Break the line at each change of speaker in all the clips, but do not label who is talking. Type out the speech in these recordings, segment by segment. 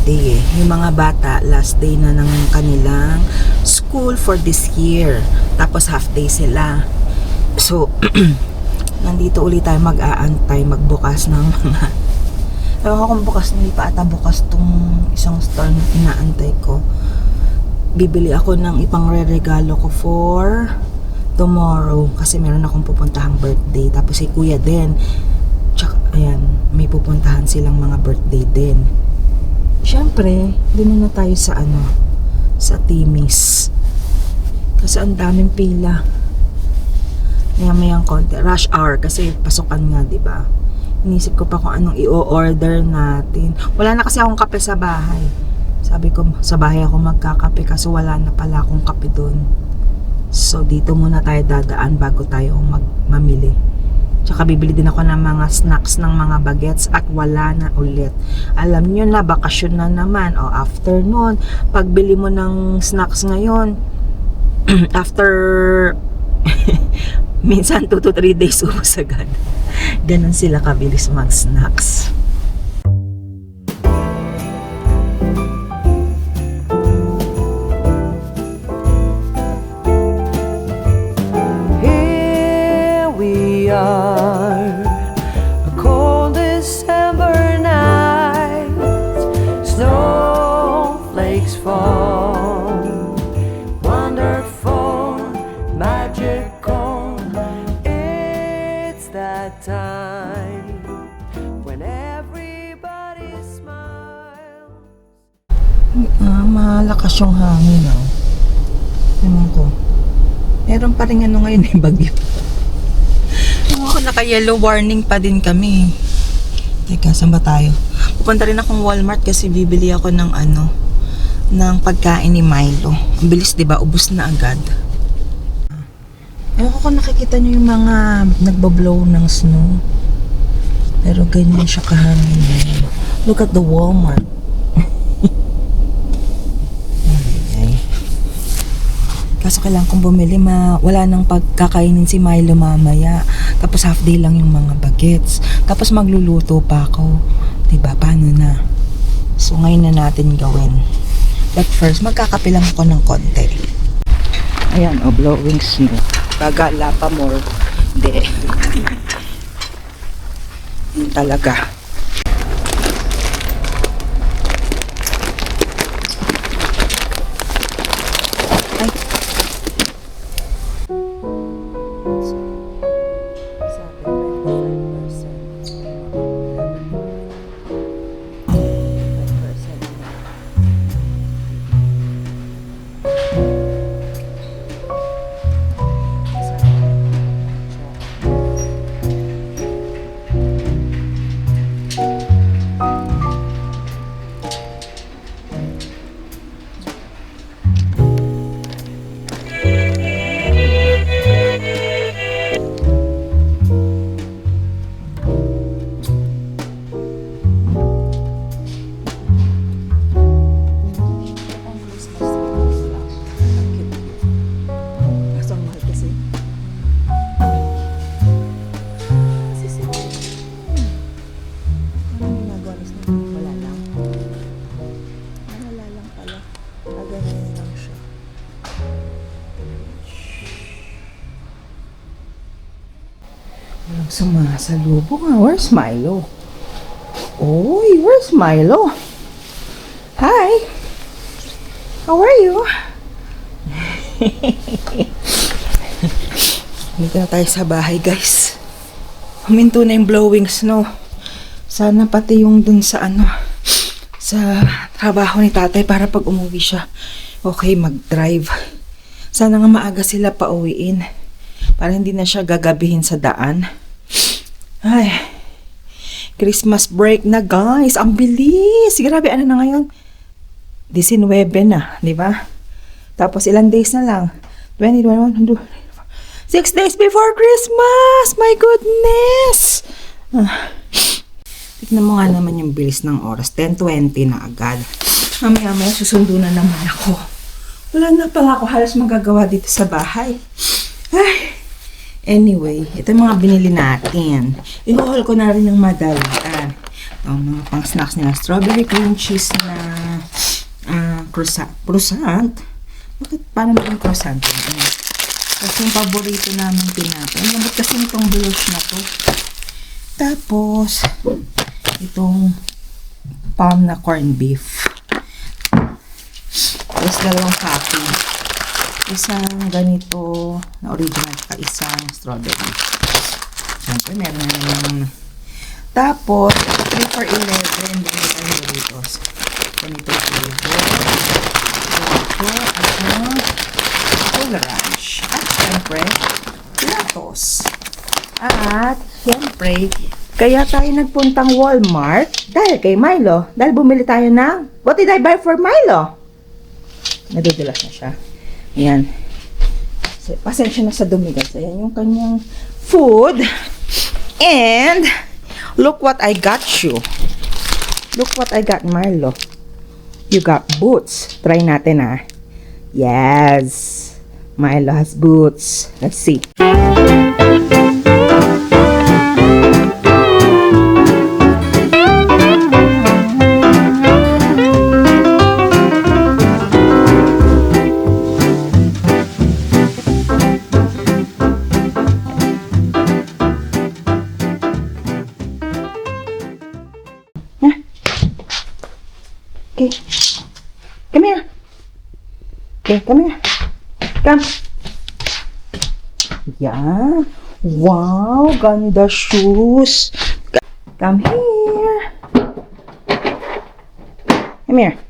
today eh. Yung mga bata, last day na ng kanilang school for this year. Tapos half day sila. So, nandito ulit tayo mag-aantay, magbukas ng mga... Ewan ko kung bukas, hindi pa ata bukas tong isang store na inaantay ko. Bibili ako ng ipang-re-regalo ko for tomorrow. Kasi meron akong pupuntahang birthday. Tapos si kuya din. Tsaka, ayan, may pupuntahan silang mga birthday din. Siyempre, doon na tayo sa sa Timis. Kasi ang daming pila. Maya-mayang konti. Rush hour kasi pasukan nga, di ba? Inisip ko pa kung anong i-order natin. Wala na kasi akong kape sa bahay. Sabi ko, sa bahay ako magkakape kasi wala na pala akong kape doon. So, dito muna tayo dadaan bago tayo mamili. Tsaka bibili din ako ng mga snacks ng mga bagets at wala na ulit. Alam nyo na, bakasyon na naman. O, afternoon, pagbili mo ng snacks ngayon, after minsan 2 to 3 days ubos agad. Ganon sila kabilis mag-snacks.
Here we are, a cold December night, snowflakes fall, wonderful, magical. It's that time when everybody smiles.
Malakas yung hangin, no? Ewan ko. Meron pa rin ngayon bagyo. Naka-yellow warning pa din kami. Teka, saan ba tayo? Pupunta rin akong Walmart kasi bibili ako ng ng pagkain ni Milo. Ang bilis, diba? Ubus na agad. Ewan ko kung nakikita nyo yung mga nagbablow ng snow. Pero ganyan siya kahangin. Look at the Walmart. Kaso kailangan kong bumili, wala nang pagkakainin si Milo mamaya. Tapos half day lang yung mga bagets. Tapos magluluto pa ako. Diba? Paano na? So ngayon na natin gawin. But first, magkakape lang ako ng konti. Ayan, blowing snow. Gagala pa more. Hindi. Yun talaga. Sumasalubong nga. Where's Milo? Oy, where's Milo? Hi! How are you? Dito na tayo sa bahay, guys. Huminto na yung blowing snow. Sana pati yung dun sa sa trabaho ni tatay para pag umuwi siya, okay, mag-drive. Sana nga maaga sila pauwiin para hindi na siya gagabihin sa daan. Ay, Christmas break na, guys. Ang bilis. Grabe, na ngayon? 19 na, di ba? Tapos ilang days na lang? 20, 21, 22, 6 days before Christmas! My goodness! Tignan mo nga naman yung bilis ng oras. 10:20 na agad. Mamaya susundo na naman ako. Wala na pala ako halos magagawa dito sa bahay. Ay! Anyway, ito yung mga binili natin. I-haul ko na rin ng madalian. Ito, mga pang snacks nila. Strawberry cream cheese na croissant. Croissant? Bakit? Paano maging croissant? Kasi yung paborito namin tinapay. Ang lambot kasi nitong brioche na to. Tapos, itong palm na corned beef. Tapos dalawang coffee. Isang ganito na original at isang strawberry. Siyempre, meron na naman. Tapos, 3 for 11. Bumili tayo Doritos. Ganito flavor. Cool Ranch. At siyempre, Latos. At siyempre, kaya tayo nagpuntang Walmart dahil kay Milo. Dahil bumili tayo ng, what did I buy for Milo? Nadudulas na siya. Ayan. Pasensya na sa dumi guys. Ayan yung kanyang food. And, look what I got you. Look what I got, Milo. You got boots. Try natin ah. Yes. Milo has boots. Let's see. Okay. Come here. Okay, come here. Come. Yeah. Wow, ganda shoes. Come here. Come here.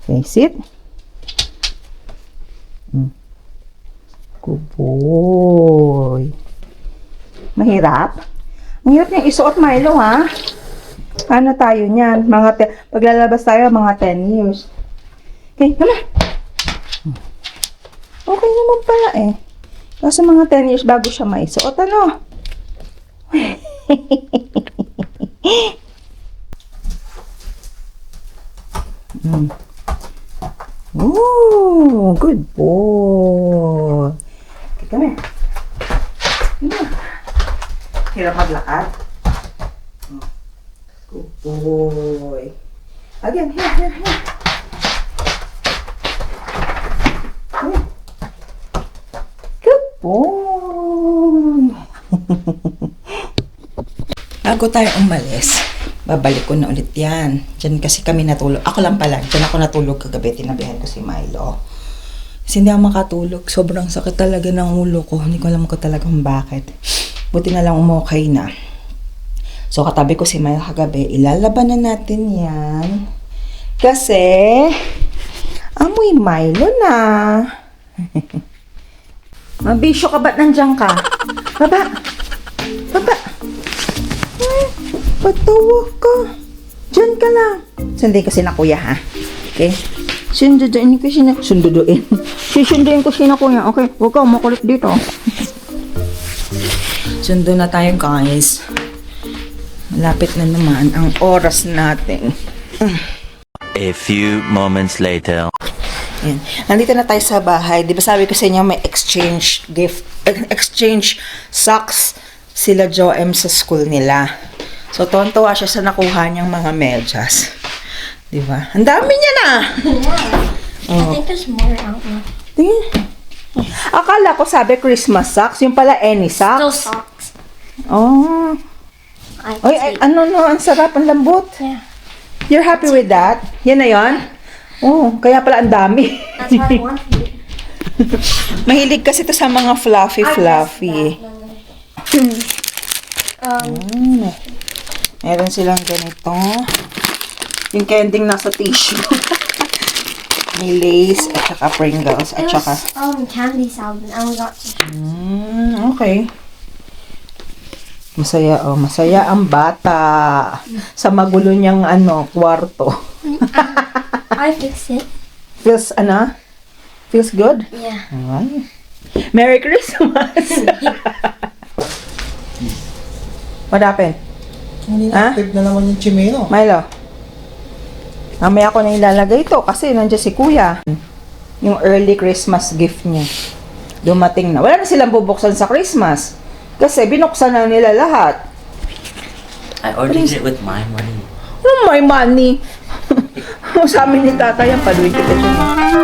Okay, sit. Good boy. Mahirap? Mahirap niyang isuot, Milo, ha? Ano tayo niyan? Paglalabas tayo, mga 10 years. Okay, come on. Okay naman pala eh. Kasi mga 10 years bago siya maisuot, ano? Ooh, good boy. Okay, come here. Hirap maglakad. Good boy. Again, here. Good boy. Bago tayo umalis, babalik ko na ulit yan. Diyan kasi kami natulog. Ako lang pala. Diyan ako natulog kagabi. Tinabihan ko si Milo. Kasi hindi ako makatulog. Sobrang sakit talaga ng ulo ko. Hindi ko alam ko talagang bakit. Buti na lang umokay na. So, katabi ko si Milo kagabi. Ilalaban na natin yan. Kasi, amoy Milo na. Mabisyo ka, ba't nandiyan ka? Baba. Patawa ka. Diyan ka lang. Sunduin ko si na kuya, ha? Okay? Sunduin ko si na... Sunduin. Susunduin ko si na kuya. Okay, huwag ka makulit dito. Sundo na tayo, guys. Malapit na naman ang oras natin.
A few moments later.
Ayan. Nandito na tayo sa bahay. Di ba sabi ko sa inyo may exchange socks sila Joem sa school nila. So, tuwan-tuwa siya sa nakuha niyang mga medyas. Di ba? Ang dami niya na!
I think there's more out now.
Tingin. Akala ko sabi Christmas socks. Yung pala any
Still
socks.
socks.
Oh. Ay, ano no, ang sarap, ang lambot.
Yeah.
You're happy with that? Yan na yon? Oh, kaya pala ang dami.
That's why I want it.
Mahilig kasi to sa mga fluffy. Meron silang ganito. Yung kending nasa tissue. May lace at saka Pringles at
It
saka...
was candy salad and we got to
okay. Masaya ang bata sa magulo niyang kwarto.
I fixed it.
Feels good?
Yeah.
Ay. Merry Christmas! What happened?
Hindi na active na naman yung chimeno.
Milo, mamaya ko na ilalagay ito kasi nandiyan si Kuya. Yung early Christmas gift niya. Dumating na. Wala na silang bubuksan sa Christmas. Kasi binuksan na nila lahat.
I ordered it with my money.
Oh, my money. Sa amin ni tatay, ang paluin kita dyan.